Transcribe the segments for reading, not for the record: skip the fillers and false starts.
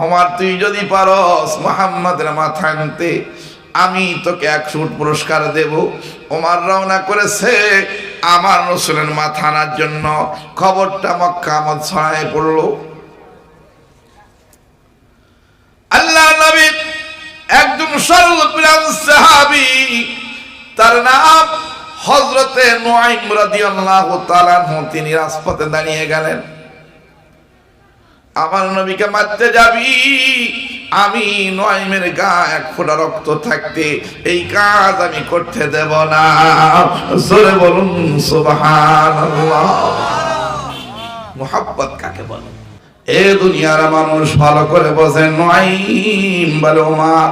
ওমর তুই যদি পারস মুহাম্মাদের মাথা আনতে আমি তোকে 100 উট পুরস্কার দেব। ওমর রওনা করেছে আমার রাসূলের মাথা আনার জন্য। খবরটা মক্কা মদ ছড়ায় পড়ল। আল্লাহ নবী একজন সর্বপ্রাণ সাহাবী, তার নাম হযরতে নুআইম রাদিয়াল্লাহু তাআলা আনহু। তিনি রাজপথে দাঁড়িয়ে গেলেন, আমার নবীকে মারতে যাবি, আমি নুআইমের গায়ে 1 ফোঁটা রক্ত থাকতে এই কাজ আমি করতে দেব না। জোরে বলুন সুবহানাল্লাহ। মুহাব্বত কাকে বলে? এ দুনিয়ার মানুষ ভালো করে বোঝে। নুআইম বলে ওমর,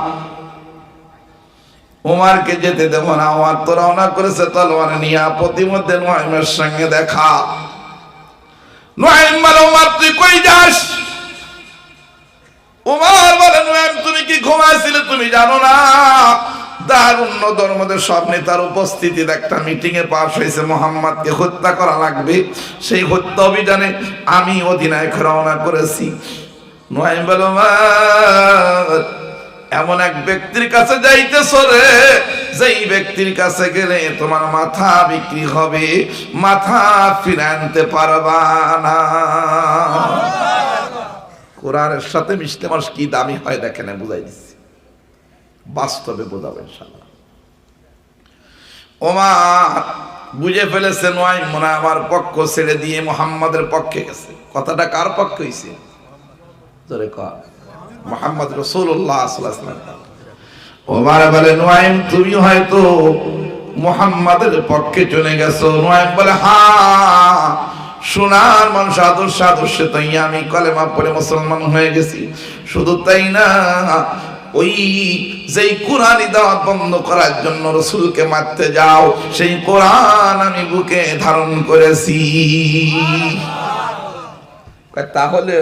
ওমরকে যেতে দেব না। ওমর তো রওনা করেছে তলোয়ার নিয়ে। প্রতিমধ্যে নুআইমের সঙ্গে দেখা। নুআইম বলে ওমর তুই কই যাস? ওমর বলে নুআইম তুমি কি ঘুমাইছিলে? তুমি জানো না দারুন নদর মধ্যে সব নেতার উপস্থিতিতে একটা মিটিং এ পাশ হয়েছে, মুহাম্মদকে হত্যা করা লাগবে। সেই হত্যা অভিযানে আমি অধিনায়ক রওনা করেছি। নুআইম বলে এমন এক ব্যক্তির কাছে যাইতেছ রে, যেই ব্যক্তির কাছে গেলে তোমার মাথা বিক্রি হবে, মাথা ফিরে আনতে পারবা না। কোরআনের সাথে মিশতে মানুষ কি দামি হয় দেখেন, বুঝাই দিচ্ছি, বাস্তবে বোঝাবো ইনশাআল্লাহ। ওমর বুঝে ফেলেছে নুআইম মনে আমার পক্ষ ছেড়ে দিয়ে মুহাম্মাদের পক্ষে গেছে। কথাটা কার পক্ষে হইছে? জোরে কর, মুহাম্মদ রাসূলুল্লাহ সাল্লাল্লাহু আলাইহি ওয়াসাল্লাম। ওমর বলে নুআইম তুমি হয়তো মুহাম্মাদের পক্ষে চলে গেছো। নুআইম বলে হ্যাঁ, সোনার মানুষ আদর্শে তাই আমি কলেমা পড়ে মুসলমান হয়ে গেছি। শুধু তাই না, ওই যেই কোরআনি দাওয়াত বন্ধ করার জন্য রাসূলকে মারতে যাও, সেই কোরআন আমি বুকে ধারণ করেছি। তাহলে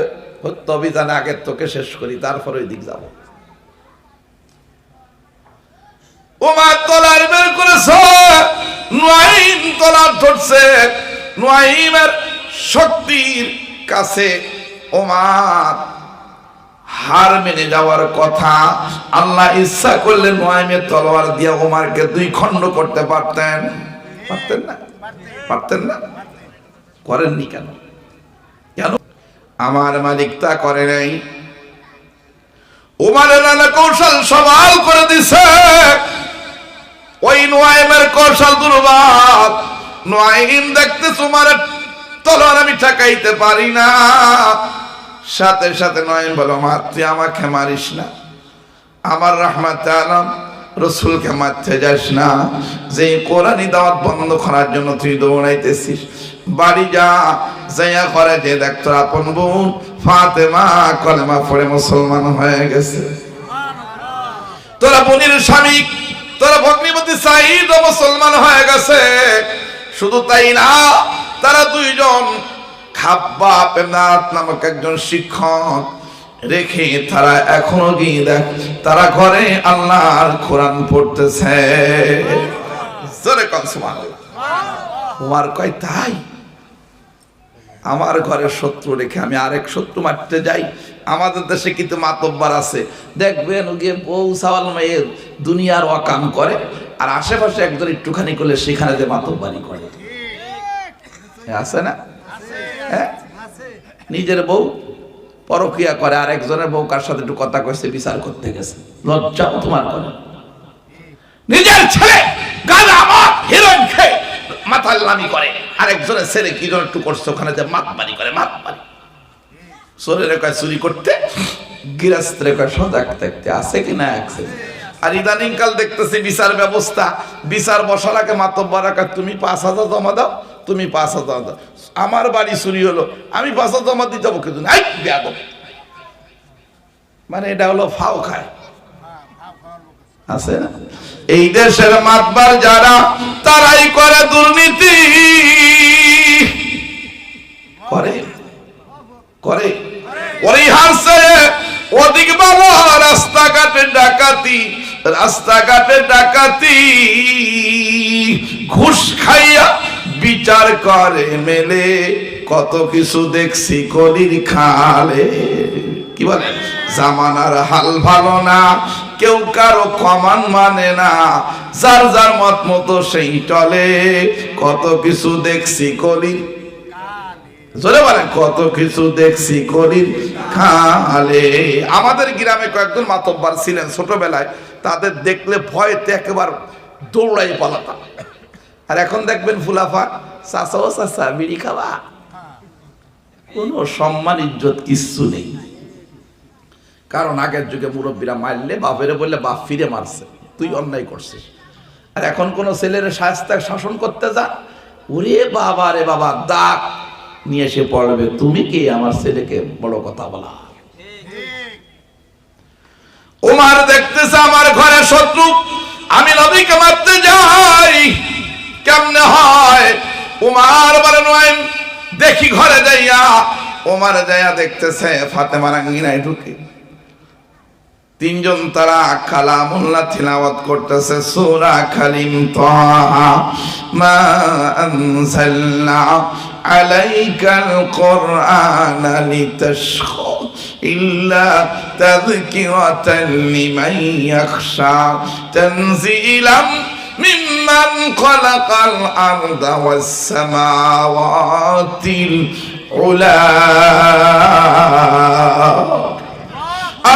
হত্যা অভিযানে আগে তোকে শেষ করি, তারপর ওই দিক যাব। ওমর তলোয়ার বের করেছে, নুআইম তলোয়ার ধরছে। নুআইমের শক্তির কাছে ওমর হার মেনে যাওয়ার কথা। আল্লাহ ইচ্ছা করলে নুআইমের তলোয়ার দিয়ে ওমরকে 2 খণ্ড করতে পারতেন। পারতেন না? পারতেন না? করেননি কেন? কেন? আমার মালিক তা করে নাই। ওমরের নানা কৌশল সওয়াল করে দিছে, ওই নুআইমের কৌশল দুর্বল। নুআইম দেখতে ওমরের তলোয়ার আমি ঠেকাইতে পারি না। সাথে সাথে নুআইম বলো ওমর তুই আমাকে মারিস না, আমার রাহমাতে আলম রাসূলকে মারতে যাস না। যে কোরআনি দাওয়াত বন্ধ করার জন্য তুই দৌড়াইতেছিস, বাড়ি যা, যাইয়া করে যে দেখ তোর আপন বোন ফাতেমা কলেমা পড়ে মুসলমান হয়ে গেছে। তোরা বোনের স্বামী, তোরা ভগ্নিপতি সাঈদ মুসলমান হয়ে গেছে। শুধু তাই না, তারা 2 জন খাব্বাব নামক একজন শিক্ষক রেখে তারা এখনো গিয়ে দেখ তারা ঘরে আল্লাহর কোরআন পড়তেছে। জোরে কর সুবহানাল্লাহ। ওমর কয় তাই? আমার ঘরে শত্রু রেখে আমি আরেক শত্রু মারতে যাই? আমাদের দেশে কিন্তু মাতব্বর আছে, দেখবেন ওকে বউ সাওয়াল মেয়ের দুনিয়ার ওয়াকাম করে, আর আশেপাশে একজন একটুখানি করলে সেখানে যে মাতব্বারি করে। আছে না? হ্যাঁ, নিজের বউ পরকিয়া করে, আর একজনের বউ কার সাথে একটু কথা কইছে বিচার করতে গেছে। লজ্জাও তোমার করে? নিজের ছেলে গাঁজা মদ হিরোইন খেয়ে মাতাল্লামি করে, আর একজনের ছেলে কি যেন একটু করছে ওখানে যে মাতবাড়ি করে। মাতবাড়ি চোরের কয় চুরি করতে, গৃহস্থের কয় সজাগ থাকতে। আছে কিনা? আছে। আর ইদানিং কাল দেখতেছি বিচার ব্যবস্থা, বিচার বসার আগে মাতব্বর তুমি 5,000 জমা দাও, তুমি 5,000 দাও। আমার বাড়ি চুরি হলো, আমি 5,000 জমা দিতে যাবো কিন্তু মানে এটা হলো ফাও খায়। আছে না? এই দেশের মাতবার যারা, তারাই করে দুর্নীতি। করে করে ওই হাসে ওদিক বাবা রাস্তাঘাটে ডাকাতি, রাস্তাঘাটে ডাকাতি, ঘুষ খাইয়া বিচার করে মেলে, কত কিছু দেখছি কলির খালে। কি বলে? জামানার হাল ভালো না, কেউ কারো কমান মানে না, যার যার মত মতো সেই চলে। কত কিছু দেখছি করি, জোরে বলেন, কত কিছু দেখছি করি খালে। আমাদের গ্রামে কয়েকজন মাতব্বার ছিলেন ছোটবেলায়, তাদের দেখলে ভয়তে একেবারে দৌড়াই পালাতাম। আর এখন দেখবেন ফুলাফা, চাচা ও চাচা বিড়ি খাওয়া, কোনো সম্মান ইজ্জত কিচ্ছু নেই। কারণ আগের যুগে মুরব্বীরা মারলে বাপেরে বললে বাপ ফিরে মারছে, তুই অন্যায় করছিস। আর এখন কোন ছেলের শাসন করতে যা, ওরে বাবা রে বাবা, দাগ নিয়ে এসে পড়বে, তুমি কি আমার ছেলেকে বড় কথা বলা। ওমর দেখতেছে আমার ঘরে শত্রু, আমি নবীকে মারতে যাই, কেমনে হয়? ওমর বলে নয়, দেখি ঘরে যাইয়া। ওমর যাইয়া দেখতেছে ফাতেমার আঙ্গিনায় ঢুকে তিনজন তারা কালামুল্লাহ তিলাওয়াত করতেছে সূরা কালিম তাহা মা আনজালনা আলাইকাল কুরআনা লিতাশকা ইল্লা তাযকিরাতান লিমান ইয়াখশা তানজিলাম মিম্মান খালাকাল আরদা ওয়াস সামাওয়াতিল উলা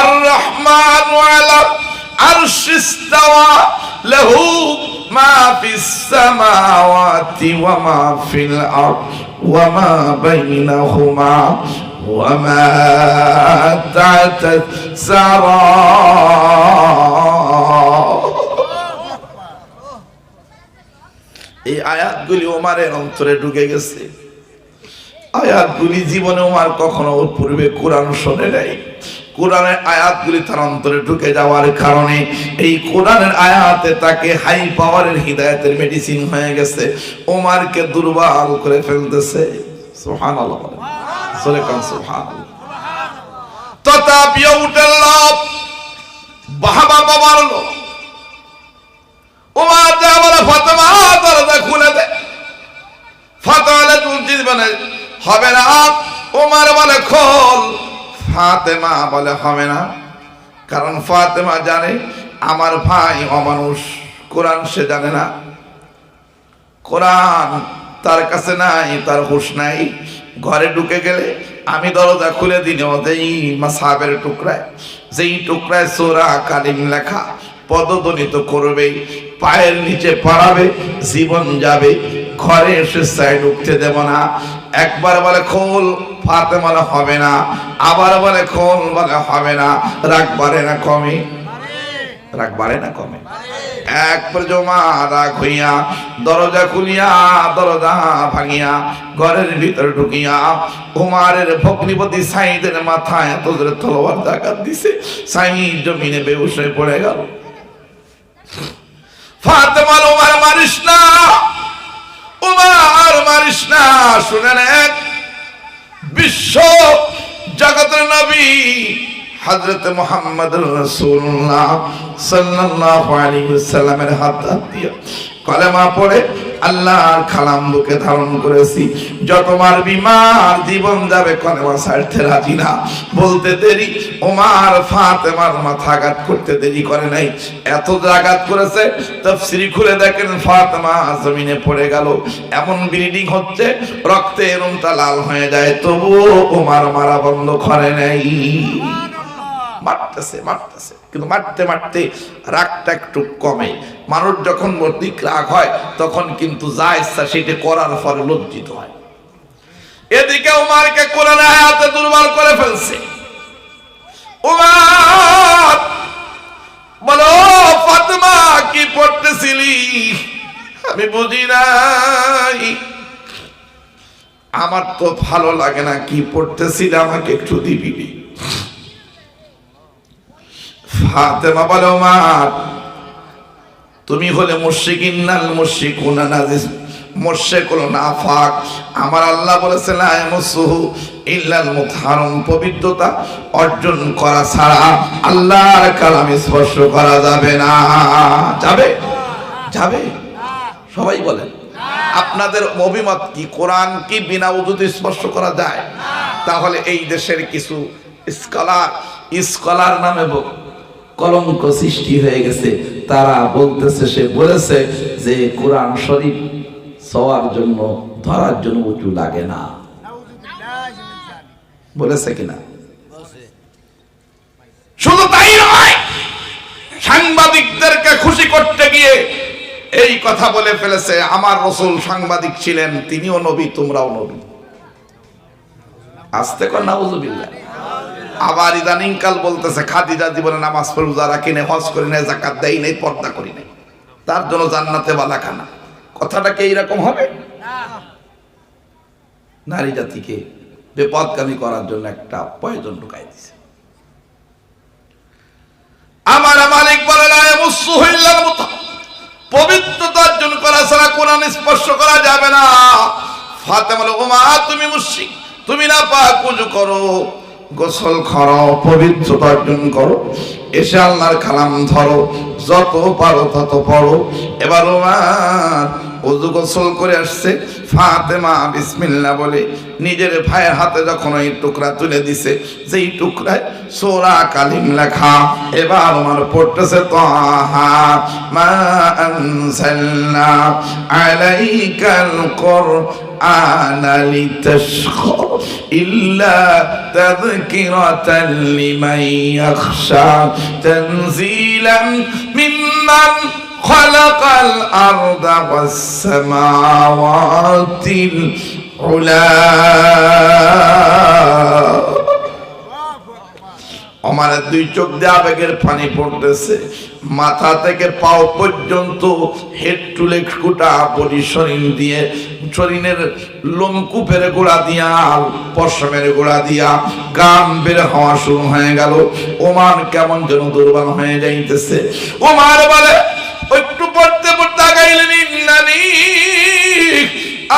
الرحمن على العرش استوى له ما في السماوات وما في الأرض وما بينهما وما تحت الثرى এই আয়াতগুলি ওমরের অন্তরে ঢুকে গেছে। আয়াতগুলি জীবনে ওমর কখনো পূর্বে কোরআন শোনে নাই। কোরআনের আয়াতগুলি তার অন্তরে ঢুকে যাওয়ার কারণে এই কোরআনের আয়াতে তাকে হাই পাওয়ারের হিদায়াতের মেডিসিন হয়ে গেছে, ওমরকে দুর্বল করে ফেলতেছে। সুবহানাল্লাহ, সুবহানাল্লাহ। তথাপিও উঠল বাবা বাবার লোক, ওমর যা বলে ফাতেমা দরজা খুলে দে। ফাতেমা তুলছি মানে হবে না, ওমর বলে খোল। ফাতেমা বলে হবে না, কারণ ফাতেমা জানে আমার ভাই অমানুষ, কোরআন সে জানে না, কোরআন তার কাছে নাই, তার হুঁশ নাই। ঘরে ঢুকে গেলে আমি দরজা খুলে দিলে ওই মাসহাবের টুকরায়, যেই টুকরায় সূরা কালিম লেখা, পদধ্বনিত করবে, পায়ের নিচে পড়াবে, জীবন যাবে। ঘরে এসে সাইড উঠতে দেব না। একবার বলে খোল, ফাতেমা বলে হবে না, আবার বলে খোল, বলে হবে না। রাগ বাড়ে না কমে? রাগ বাড়ে না কমে? এক পর্যমা রাগ হইয়া দরজা খুলিয়া দরজা ভাঙিয়া ঘরের ভিতরে ঢুকিয়া ওমরের ভগ্নিপতি সাইদের মাথায় এত জোরে তলোয়ার আঘাত দিছে, সাইদ জমিনে বেহুশ হয়ে পড়ে গেল। ফাতেমা ওমর মারিস না, ওমর মারিস না। শুনেন, এক বিশ্ব জগতের নবী হযরত মুহাম্মদ রাসূলুল্লাহ সাল্লাল্লাহু আলাইহি ওয়াসাল্লামের হাত দিয়ে কলেমা পড়ে আল্লাহর কালাম বুকে ধারণ করেছি। যত মারবি মার, জীবন যাবে, কলেমা ছাড়তে রাজি না। বলতে দেরি, ওমর ফাতেমার মাথা আঘাত করতে দেরি করে নাই, এত আঘাত করেছে তাফসীর খুলে দেখেন ফাতেমা জমিনে পড়ে গেল। এমন ব্লিডিং হচ্ছে, রক্তে এরমটা লাল হয়ে যায়, তবুও ওমর মারা বন্ধ করে নাই। মারতেছে মারতেছে, কিন্তু মারতে মারতে রাগটা একটু কমে। মানুষ যখন অধিক রাগ হয় তখন কিন্তু যা ইচ্ছা সেটা করার পরে লজ্জিত হয়। এদিকে ওমরকে কোরআনের আয়াতে দুর্বল করে ফেলছে। ওমর বলো, ফাতেমা কি পড়তেছিলি? আমি বুঝি নাই, আমার তো ভালো লাগে না, কি পড়তেছিলে আমাকে একটু দিবি? ফাতেমা বলে, ওমর তুমি হলে মুশরিকিন নাল মুশরিকুনা নাজিস, মুশরিক হলো নাফাক। আমার আল্লাহ বলেছেন লা ইয়ামাসসুহু ইল্লাল মুতাহহারুন, পবিত্রতা অর্জন করা ছাড়া আল্লাহর কালাম স্পর্শ করা যাবে না। যাবে? যাবে? সবাই বলেন। আপনাদের অভিমত কি? কোরআন কি বিনা ওযুতে স্পর্শ করা যায়? তাহলে এই দেশের কিছু স্কলার নামে কলঙ্ক সৃষ্টি হয়ে গেছে। তারা বলতেছে, সে বলেছে যে কোরআন শরীফ ছোঁয়ার জন্য ধরার জন্য উঁচু লাগে না। বলেছে কিনা? শুধু তাই নয়, সাংবাদিকদেরকে খুশি করতে গিয়ে এই কথা বলে ফেলেছে, আমার রাসূল সাংবাদিক ছিলেন, তিনিও নবী, তোমরাও নবী। আস্তে কর নাউযুবিল্লাহ। আবার ইদানিং কাল বলতেছে খাদিজা জীবনে নামাজ পড়ে, রোজা রাখি নাই, হজ করি নাই, যাকাত দেই নাই, পর্দা করি নাই, তার জন্য জান্নাতে বালাখানা। কথাটা কি এইরকম হবে? নারী জাতিকে বিপদগামী করার জন্য একটা প্রয়োজন ঢুকাই দিছে। আমার মালিক বলে না ইয়ামুসসুহু ইল্লাল মুতাহহার, পবিত্রতা অর্জন করা ছাড়া কোরআন স্পর্শ করা যাবে না। ফাতেমা বলে, ওমা তুমি মুশরিক, তুমি না পাক, ওযু করো, গোসল করো, পবিত্রতা অর্জন করো, এসে আল্লাহর কালাম ধরো, যত পারো তত পড়ো। এবার ওমর ওযু গোসল করে আসছে, ফাতেমা বিসমিল্লাহ বলে নিজের ভাইয়ের হাতে যখন ওই টুকরা তুলে দিছে, যেই টুকরায় সূরা কালিম লেখা, এবার ওমর পড়তেছে, তাহা মা আনসালনা আলাইকাল কুরআনা লিতাশকা ইল্লা তাযকিরাতান লিমান ইয়াখশা তানজিলাম মিম্মান খালাকাল আরদা ওয়াস সামাওয়াতিল উলা। আমার দুই চোখ দিয়ে আবেগের পানি পড়তেছে, মাথা থেকে পাও পর্যন্ত হেড টু লেগ কুটা বডি, শরীর দিয়ে, শরীরের লোমকূপের গোড়া দিয়া, পশমের গোড়া দিয়া গাম বের হওয়া শুরু হয়ে গেল। ওমর কেমন যেন দুর্বল হয়ে যাইতেছে। ওমর বলে, একটু পড়তে পড়তে আগাইলেন, ইন্নানি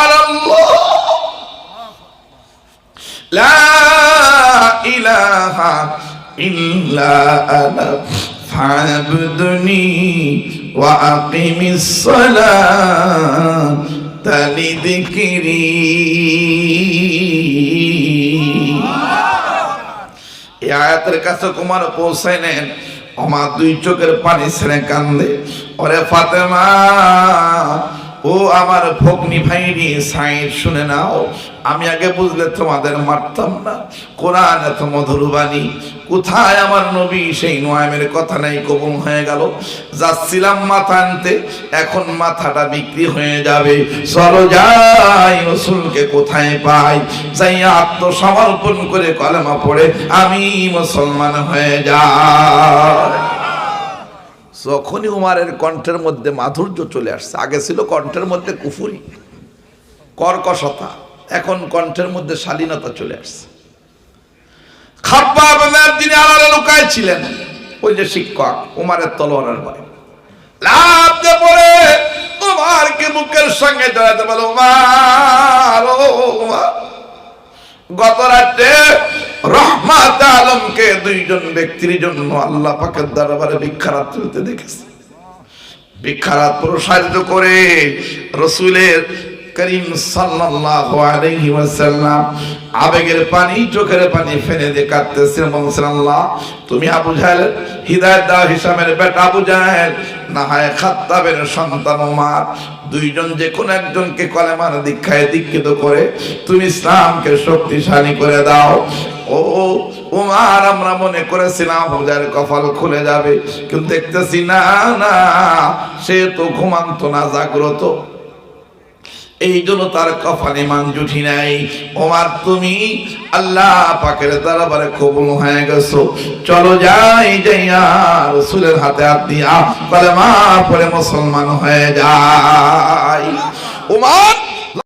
আল্লাহ লা ইলাহা ইল্লা আনা ফাবুদনি ওয়া আকিমিস সালাতা লিযিকরি। এই আয়াতের কাছে কুমার পৌঁছায় নেন, আমার দুই চোখের পানি ছেড়ে কান্দে, ওরে ফাতেমা, ও আমার ভগ্নী ভাইরি সাইদ, শুনে নাও, আমি আগে বুঝলে তোমাদের মারতাম না। কোরআন এত মধুর বাণী, কোথায় আমার নবী সেই নুয়াইমের কথা নাই, কবুল হয়ে গেল। যাচ্ছিলাম মাথা আনতে, এখন মাথাটা বিক্রি হয়ে যাবে, চলো যাই রাসূলকে কোথায় পাই, যাই আত্মসমর্পণ করে কলেমা পড়ে আমি মুসলমান হয়ে যাই। যখনই উমারের কণ্ঠের মধ্যে মাধুর্য চলে আসছে, আগে ছিল কণ্ঠের মধ্যে কুফুরি, কর্কশতা, এখন কণ্ঠের মধ্যে শালীনতা চলে আসছে। খাব্বাব যিনি আড়ালে লুকায় ছিলেন, ওই যে শিক্ষক, উমারের তলোয়ারের ভয় লাফ দিয়ে পড়ে উমারকে বুকের সঙ্গে জড়াতে বলে, উমার, ও উমার, গত রাতে রহমাত আলমকে দুইজন ব্যক্তির জন্য আল্লাহ পাকের দরবারে ভিক্ষারাত তুলতে দেখেছে। ভিক্ষারাত প্রসারিত করে রাসূলের করিম সাল্লাল্লাহু আলাইহি ওয়াসাল্লাম আবেগের পানি, চোখের পানি ফেলে দিয়ে কাঁদতেছেন, বলছেন, আল্লাহ তুমি আবু জাহেল হিদায়াত দাও, হিশামের বেটা আবু জাহেল, না হয় খাত্তাবের সন্তান ওমর, দুইজন যে কোন একজনকে কলেমার দীক্ষায় দীক্ষিত করে তুমি ইসলামকে শক্তিশালী করে দাও। ও ওমর, আমরা মনে করেছিলাম হুজার কপাল খুলে যাবে, কিন্তু দেখতেছি না, না, সে তো ঘুমান্ত না, জাগ্রত, এই জন্য তার কপালে মান জুটি নাই। ওমর, তুমি আল্লাহ পাকের দরবারে কবুল হয়ে গেছো, চলো যাই, যাইয়া রাসূলের হাতে হাত দিয়া কলেমা পড়ে মুসলমান হয়ে যাই। ওমর